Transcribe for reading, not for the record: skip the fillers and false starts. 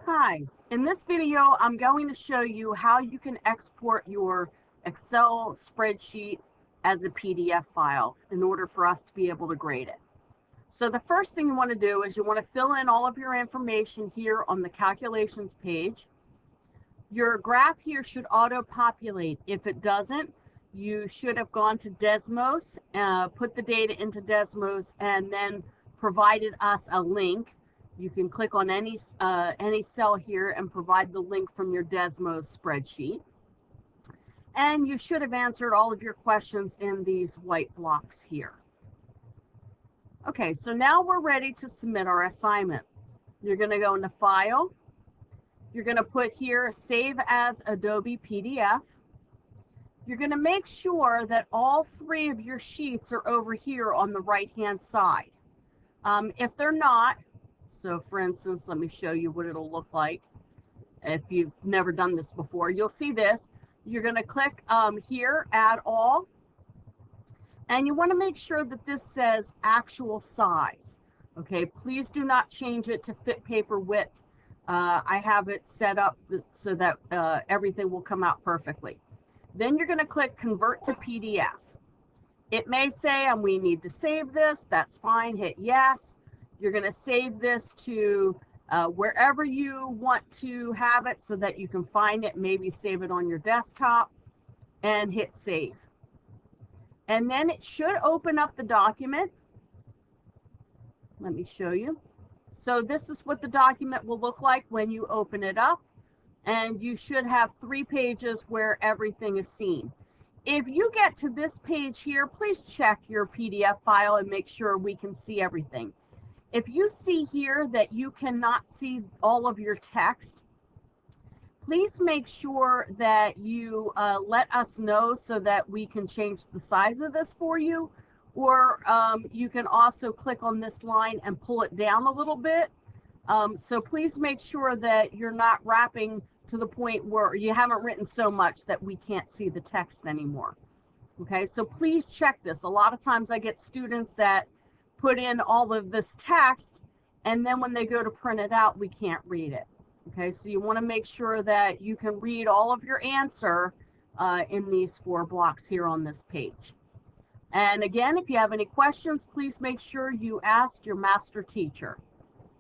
Hi, in this video I'm going to show you how you can export your Excel spreadsheet as a PDF file in order for us to be able to grade it. So the first thing you want to do is you want to fill in all of your information here on the calculations page. Your graph here should auto-populate. If it doesn't, you should have gone to Desmos, put the data into Desmos, and then provided us a link. You can click on any cell here and provide the link from your Desmos spreadsheet. And you should have answered all of your questions in these white blocks here. Okay, so now we're ready to submit our assignment. You're going to go into File. You're going to put here Save as Adobe PDF. You're going to make sure that all three of your sheets are over here on the right-hand side. If they're not, so for instance, let me show you what it'll look like. If you've never done this before, you'll see this. You're going to click here, Add All. And you want to make sure that this says actual size. Okay, please do not change it to fit paper width. I have it set up so that everything will come out perfectly. Then you're going to click Convert to PDF. It may say, we need to save this. That's fine. Hit Yes. You're going to save this to wherever you want to have it so that you can find it. Maybe save it on your desktop and hit Save. And then it should open up the document. Let me show you. So this is what the document will look like when you open it up. And you should have 3 pages where everything is seen. If you get to this page here, please check your PDF file and make sure we can see everything. If you see here that you cannot see all of your text, please make sure that you let us know so that we can change the size of this for you. Or you can also click on this line and pull it down a little bit. So please make sure that you're not wrapping to the point where you haven't written so much that we can't see the text anymore. Okay, so please check this. A lot of times I get students that put in all of this text, and then when they go to print it out, we can't read it. Okay, so you want to make sure that you can read all of your answer in these 4 blocks here on this page. And again, if you have any questions, please make sure you ask your master teacher.